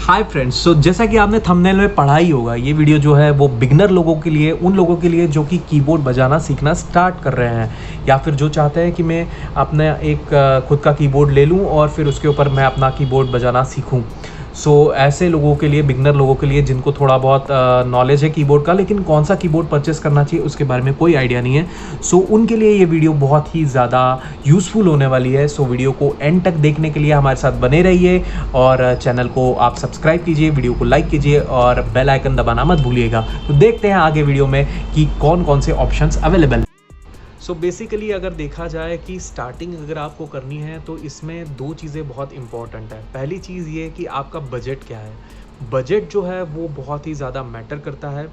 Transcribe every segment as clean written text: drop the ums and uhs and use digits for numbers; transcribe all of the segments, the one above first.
Hi friends, सो जैसा कि आपने थंबनेल में पढ़ा ही होगा, ये वीडियो जो है वो बिगनर लोगों के लिए, उन लोगों के लिए जो कि कीबोर्ड बजाना सीखना स्टार्ट कर रहे हैं या फिर जो चाहते हैं कि मैं अपना एक खुद का कीबोर्ड ले लूं और फिर उसके ऊपर मैं अपना कीबोर्ड बजाना सीखूं। सो ऐसे लोगों के लिए, बिगनर लोगों के लिए जिनको थोड़ा बहुत नॉलेज है कीबोर्ड का, लेकिन कौन सा कीबोर्ड परचेस करना चाहिए उसके बारे में कोई आइडिया नहीं है, सो उनके लिए ये वीडियो बहुत ही ज़्यादा यूज़फुल होने वाली है। सो वीडियो को एंड तक देखने के लिए हमारे साथ बने रहिए और चैनल को आप सब्सक्राइब कीजिए, वीडियो को लाइक कीजिए और बेल आइकन दबाना मत भूलिएगा। तो देखते हैं आगे वीडियो में कि कौन कौन से ऑप्शंस अवेलेबल। सो बेसिकली अगर देखा जाए कि स्टार्टिंग अगर आपको करनी है तो इसमें दो चीज़ें बहुत इंपॉर्टेंट है। पहली चीज़ ये कि आपका बजट क्या है। बजट जो है वो बहुत ही ज़्यादा मैटर करता है।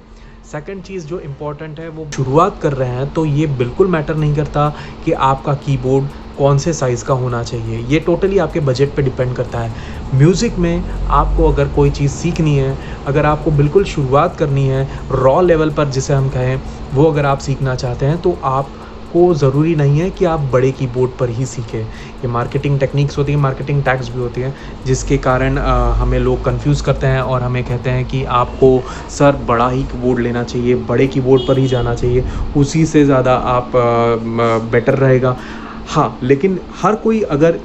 सेकंड चीज़ जो इम्पॉर्टेंट है, वो शुरुआत कर रहे हैं तो ये बिल्कुल मैटर नहीं करता कि आपका कीबोर्ड कौन से साइज़ का होना चाहिए। ये टोटली आपके बजट पे डिपेंड करता है। म्यूज़िक में आपको अगर कोई चीज़ सीखनी है, अगर आपको बिल्कुल शुरुआत करनी है रॉ लेवल पर जिसे हम कहें, वो अगर आप सीखना चाहते हैं तो आप को ज़रूरी नहीं है कि आप बड़े कीबोर्ड पर ही सीखें। ये मार्केटिंग टेक्निक्स होती हैं, मार्केटिंग टैक्स भी होती हैं, जिसके कारण हमें लोग कंफ्यूज करते हैं और हमें कहते हैं कि आपको सर बड़ा ही कीबोर्ड लेना चाहिए, बड़े कीबोर्ड पर ही जाना चाहिए, उसी से ज़्यादा आप बेटर रहेगा। हाँ, लेकिन हर कोई अगर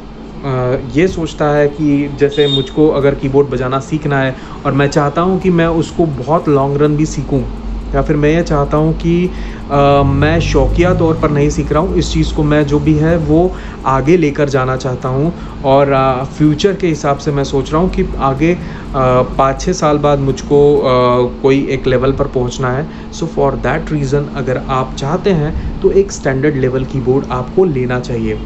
ये सोचता है कि जैसे मुझको अगर कीबोर्ड बजाना सीखना है और मैं चाहता हूँ कि मैं उसको बहुत लॉन्ग रन भी सीखूँ, या फिर मैं ये चाहता हूँ कि मैं शौकिया तौर पर नहीं सीख रहा हूँ, इस चीज़ को मैं जो भी है वो आगे लेकर जाना चाहता हूँ और फ्यूचर के हिसाब से मैं सोच रहा हूँ कि आगे 5-6 साल बाद मुझको कोई एक लेवल पर पहुँचना है। सो फॉर दैट रीज़न अगर आप चाहते हैं तो एक स्टैंडर्ड लेवल कीबोर्ड आपको लेना चाहिए।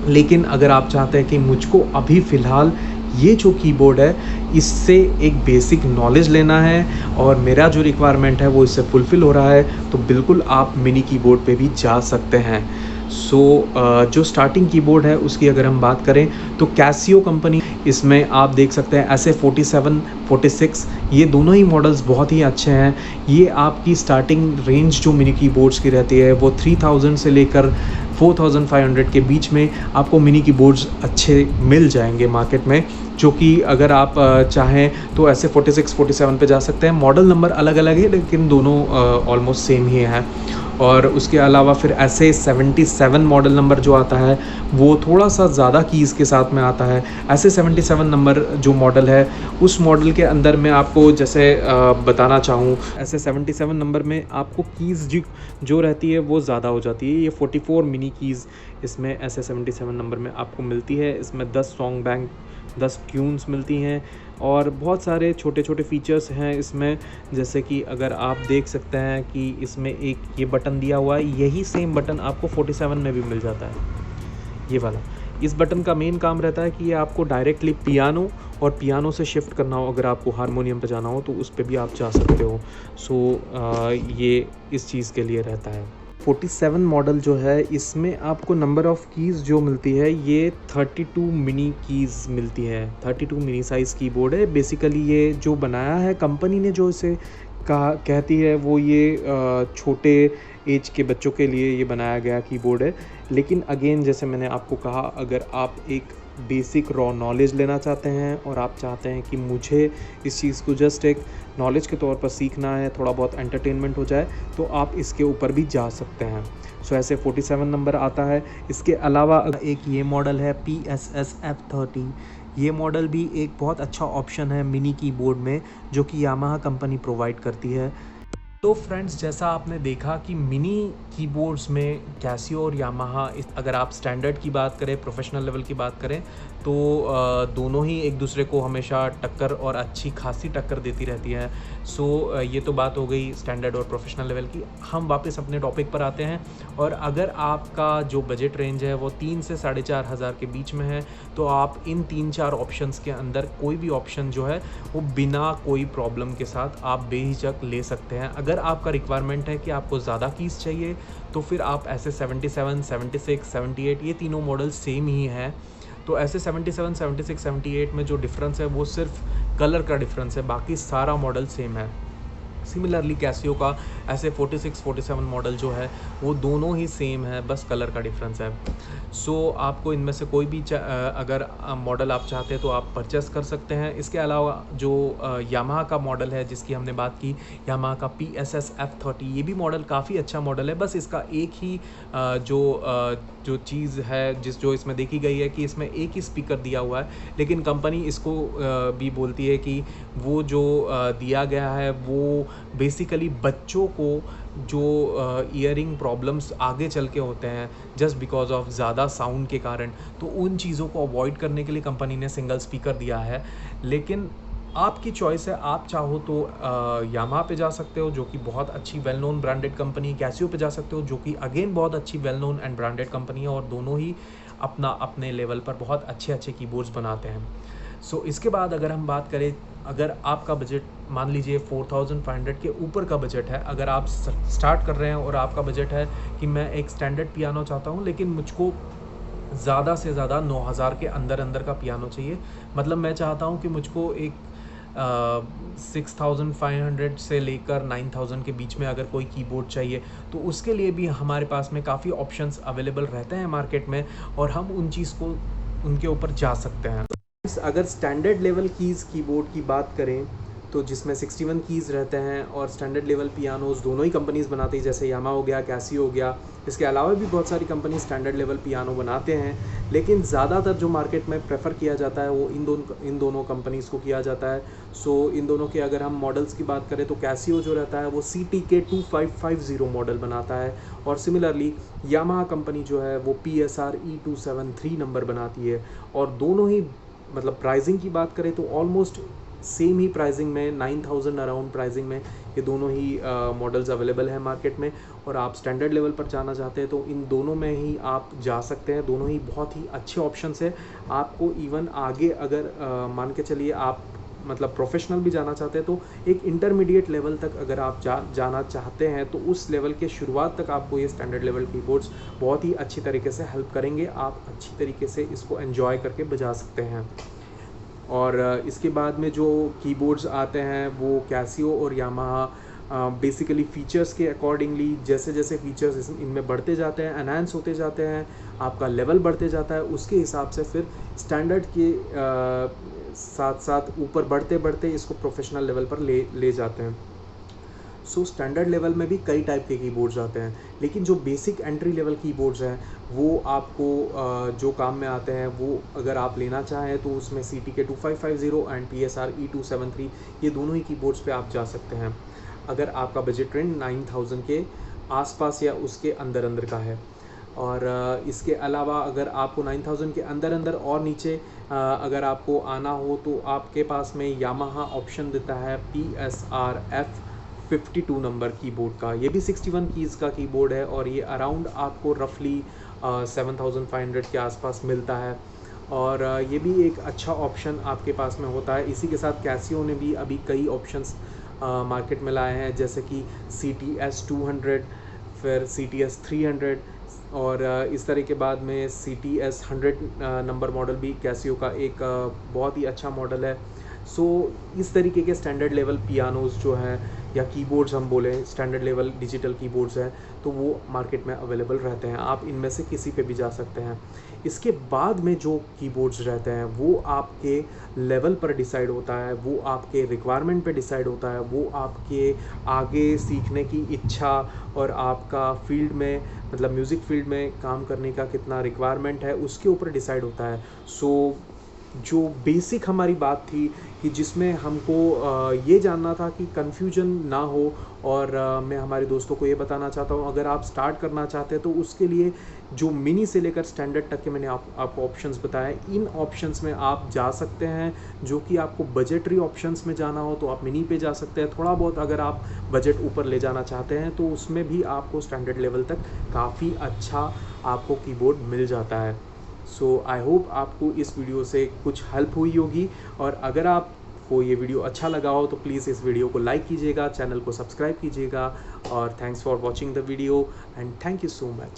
लेकिन अगर आप चाहते हैं कि मुझको अभी फ़िलहाल ये जो कीबोर्ड है इससे एक बेसिक नॉलेज लेना है और मेरा जो रिक्वायरमेंट है वो इससे फुलफ़िल हो रहा है, तो बिल्कुल आप मिनी कीबोर्ड पे भी जा सकते हैं। सो जो स्टार्टिंग कीबोर्ड है उसकी अगर हम बात करें तो कैसियो कंपनी, इसमें आप देख सकते हैं SF47, 46, ये दोनों ही मॉडल्स बहुत ही अच्छे हैं। ये आपकी स्टार्टिंग रेंज जो मिनी कीबोर्ड्स की रहती है वो 3000 से लेकर 4500 के बीच में आपको मिनी कीबोर्ड्स अच्छे मिल जाएंगे मार्केट में, जो कि अगर आप चाहें तो ऐसे 46, 47 पे जा सकते हैं। मॉडल नंबर अलग अलग है लेकिन दोनों ऑलमोस्ट सेम ही हैं। और उसके अलावा फिर ऐसे 77 मॉडल नंबर जो आता है वो थोड़ा सा ज़्यादा कीज़ के साथ में आता है। ऐसे 77 नंबर जो मॉडल है उस मॉडल के अंदर मैं आपको जैसे बताना चाहूँ, ऐसे 77 नंबर में आपको कीज़ जो रहती है वो ज़्यादा हो जाती है। ये 44 मिनी कीज़ इसमें ऐसे 77 नंबर में आपको मिलती है। इसमें 10 सॉन्ग बैंक, 10 ट्यून्स मिलती हैं और बहुत सारे छोटे छोटे फीचर्स हैं इसमें, जैसे कि अगर आप देख सकते हैं कि इसमें एक ये बटन दिया हुआ है, यही सेम बटन आपको 47 में भी मिल जाता है, ये वाला। इस बटन का मेन काम रहता है कि ये आपको डायरेक्टली पियानो और पियानो से शिफ्ट करना हो, अगर आपको हारमोनियम पे जाना हो तो उस पर भी आप जा सकते हो। सो ये इस चीज़ के लिए रहता है। 47 मॉडल जो है इसमें आपको नंबर ऑफ़ कीज़ जो मिलती है ये 32 मिनी कीज़ मिलती है। 32 मिनी साइज़ कीबोर्ड है। बेसिकली ये जो बनाया है कंपनी ने, जो इसे कहती है वो ये छोटे एज के बच्चों के लिए ये बनाया गया कीबोर्ड है। लेकिन अगेन जैसे मैंने आपको कहा, अगर आप एक बेसिक रॉ नॉलेज लेना चाहते हैं और आप चाहते हैं कि मुझे इस चीज़ को जस्ट एक नॉलेज के तौर पर सीखना है, थोड़ा बहुत एंटरटेनमेंट हो जाए, तो आप इसके ऊपर भी जा सकते हैं। सो ऐसे 47 नंबर आता है। इसके अलावा एक ये मॉडल है PSS F30। ये मॉडल भी एक बहुत अच्छा ऑप्शन है मिनी कीबोर्ड में, जो कि यामाहा कंपनी प्रोवाइड करती है। तो फ्रेंड्स, जैसा आपने देखा कि मिनी कीबोर्ड्स में कैसियो और यामाहा, अगर आप स्टैंडर्ड की बात करें, प्रोफेशनल लेवल की बात करें, तो दोनों ही एक दूसरे को हमेशा टक्कर और अच्छी खासी टक्कर देती रहती हैं। सो ये तो बात हो गई स्टैंडर्ड और प्रोफेशनल लेवल की। हम वापस अपने टॉपिक पर आते हैं, और अगर आपका जो बजट रेंज है वो 3 से 4,500 के बीच में है, तो आप इन 3-4 ऑप्शंस के अंदर कोई भी ऑप्शन जो है वो बिना कोई प्रॉब्लम के साथ आप बेहिचक ले सकते हैं। अगर आपका रिक्वायरमेंट है कि आपको ज़्यादा कीज़ चाहिए तो फिर आप ऐसे 77, 76, 78, ये तीनों मॉडल सेम ही हैं। तो ऐसे 77, 76, 78 में जो डिफरेंस है वो सिर्फ कलर का डिफरेंस है, बाकी सारा मॉडल सेम है। सिमिलरली कैसियो का ऐसे 46-47 मॉडल जो है वो दोनों ही सेम है, बस कलर का डिफरेंस है। सो आपको इनमें से कोई भी अगर मॉडल आप चाहते हैं तो आप परचेस कर सकते हैं। इसके अलावा जो यामाहा का मॉडल है जिसकी हमने बात की, यामाहा का PSS F30, ये भी मॉडल काफ़ी अच्छा मॉडल है। बस इसका एक ही जो चीज़ है जो इसमें देखी गई है कि इसमें एक ही स्पीकर दिया हुआ है, लेकिन कंपनी इसको भी बोलती है कि वो जो दिया गया है वो बेसिकली बच्चों को जो ईयरिंग प्रॉब्लम्स आगे चल के होते हैं जस्ट बिकॉज ऑफ ज़्यादा साउंड के कारण, तो उन चीज़ों को अवॉइड करने के लिए कंपनी ने सिंगल स्पीकर दिया है। लेकिन आपकी चॉइस है, आप चाहो तो यामाहा पे जा सकते हो जो कि बहुत अच्छी well known branded company, Casio पे जा सकते हो जो कि अगेन बहुत अच्छी well known and branded company है, और दोनों ही अपने लेवल पर बहुत अच्छे कीबोर्ड्स बनाते हैं। सो इसके बाद अगर हम बात करें, अगर आपका बजट मान लीजिए 4500 के ऊपर का बजट है, अगर आप स्टार्ट कर रहे हैं और आपका बजट है कि मैं एक स्टैंडर्ड पियानो चाहता हूँ लेकिन मुझको ज़्यादा से ज़्यादा 9000 के अंदर का पियानो चाहिए, मतलब मैं चाहता हूँ कि मुझको एक 6500 से लेकर 9000 के बीच में अगर कोई कीबोर्ड चाहिए, तो उसके लिए भी हमारे पास में काफ़ी ऑप्शंस अवेलेबल रहते हैं मार्केट में, और हम उनके ऊपर जा सकते हैं। अगर स्टैंडर्ड लेवल कीबोर्ड की बात करें तो जिसमें 61 कीज़ रहते हैं, और स्टैंडर्ड लेवल पियानोज़ दोनों ही कंपनीज़ बनाती है, जैसे यामाहा हो गया, कैसियो हो गया। इसके अलावा भी बहुत सारी कंपनी स्टैंडर्ड लेवल पियानो बनाते हैं, लेकिन ज़्यादातर जो मार्केट में प्रेफर किया जाता है वो इन दोनों कंपनीज़ को किया जाता है। सो इन दोनों के अगर हम मॉडल्स की बात करें तो कैसियो जो रहता है वो CTK 2550 मॉडल बनाता है, और सिमिलरली यामाहा कंपनी जो है वो PSR E273 नंबर बनाती है। और दोनों ही मतलब प्राइसिंग की बात करें तो ऑलमोस्ट सेम ही प्राइसिंग में, 9000 अराउंड प्राइसिंग में ये दोनों ही मॉडल्स अवेलेबल हैं मार्केट में। और आप स्टैंडर्ड लेवल पर जाना चाहते हैं तो इन दोनों में ही आप जा सकते हैं, दोनों ही बहुत ही अच्छे ऑप्शंस है। आपको इवन आगे अगर मान के चलिए आप मतलब प्रोफेशनल भी जाना चाहते हैं तो एक इंटरमीडिएट लेवल तक अगर आप जाना चाहते हैं तो उस लेवल के शुरुआत तक आपको ये स्टैंडर्ड लेवल कीबोर्ड्स बहुत ही अच्छी तरीके से हेल्प करेंगे, आप अच्छी तरीके से इसको एंजॉय करके बजा सकते हैं। और इसके बाद में जो कीबोर्ड्स आते हैं वो कैसियो और यामाहा बेसिकली फ़ीचर्स के अकॉर्डिंगली जैसे जैसे फ़ीचर्स इनमें बढ़ते जाते हैं, एनहांस होते जाते हैं, आपका लेवल बढ़ते जाता है, उसके हिसाब से फिर स्टैंडर्ड के साथ साथ ऊपर बढ़ते बढ़ते इसको प्रोफेशनल लेवल पर ले जाते हैं। सो स्टैंडर्ड लेवल में भी कई टाइप के कीबोर्ड्स आते हैं, लेकिन जो बेसिक एंट्री लेवल कीबोर्ड्स हैं वो आपको जो काम में आते हैं वो अगर आप लेना चाहें तो उसमें CTK 2550 एंड PSR E273 ये दोनों ही कीबोर्ड्स पे आप जा सकते हैं अगर आपका बजट रेंज 9000 के आसपास या उसके अंदर का है। और इसके अलावा अगर आपको 9000 के अंदर और नीचे अगर आपको आना हो तो आपके पास में यामाहा ऑप्शन देता है PSR F52 नंबर कीबोर्ड का। ये भी 61 कीज़ का कीबोर्ड है और ये अराउंड आपको रफली 7500 के आसपास मिलता है, और ये भी एक अच्छा ऑप्शन आपके पास में होता है। इसी के साथ कैसियो ने भी अभी कई ऑप्शंस मार्केट में लाए हैं, जैसे कि CTS 200, फिर CTS 300, और इस तरह के बाद में CTS 100 नंबर मॉडल भी कैसियो का एक बहुत ही अच्छा मॉडल है। सो इस तरीके के स्टैंडर्ड लेवल पियानोज़ जो हैं या कीबोर्ड्स हम बोलें स्टैंडर्ड लेवल डिजिटल कीबोर्ड्स हैं तो वो मार्केट में अवेलेबल रहते हैं, आप इनमें से किसी पे भी जा सकते हैं। इसके बाद में जो कीबोर्ड्स रहते हैं वो आपके लेवल पर डिसाइड होता है, वो आपके रिक्वायरमेंट पे डिसाइड होता है, वो आपके आगे सीखने की इच्छा और आपका फील्ड में मतलब म्यूज़िक फील्ड में काम करने का कितना रिक्वायरमेंट है उसके ऊपर डिसाइड होता है। सो जो बेसिक हमारी बात थी कि जिसमें हमको ये जानना था कि कन्फ्यूजन ना हो, और मैं हमारे दोस्तों को ये बताना चाहता हूँ अगर आप स्टार्ट करना चाहते हैं तो उसके लिए जो मिनी से लेकर स्टैंडर्ड तक के मैंने आपको ऑप्शंस बताए, इन ऑप्शंस में आप जा सकते हैं। जो कि आपको बजटरी ऑप्शंस में जाना हो तो आप मिनी पे जा सकते हैं, थोड़ा बहुत अगर आप बजट ऊपर ले जाना चाहते हैं तो उसमें भी आपको स्टैंडर्ड लेवल तक काफ़ी अच्छा आपको कीबोर्ड मिल जाता है। सो आई होप आपको इस वीडियो से कुछ हेल्प हुई होगी, और अगर आपको ये वीडियो अच्छा लगा हो तो प्लीज़ इस वीडियो को लाइक कीजिएगा, चैनल को सब्सक्राइब कीजिएगा, और thanks for watching the video and thank you so much.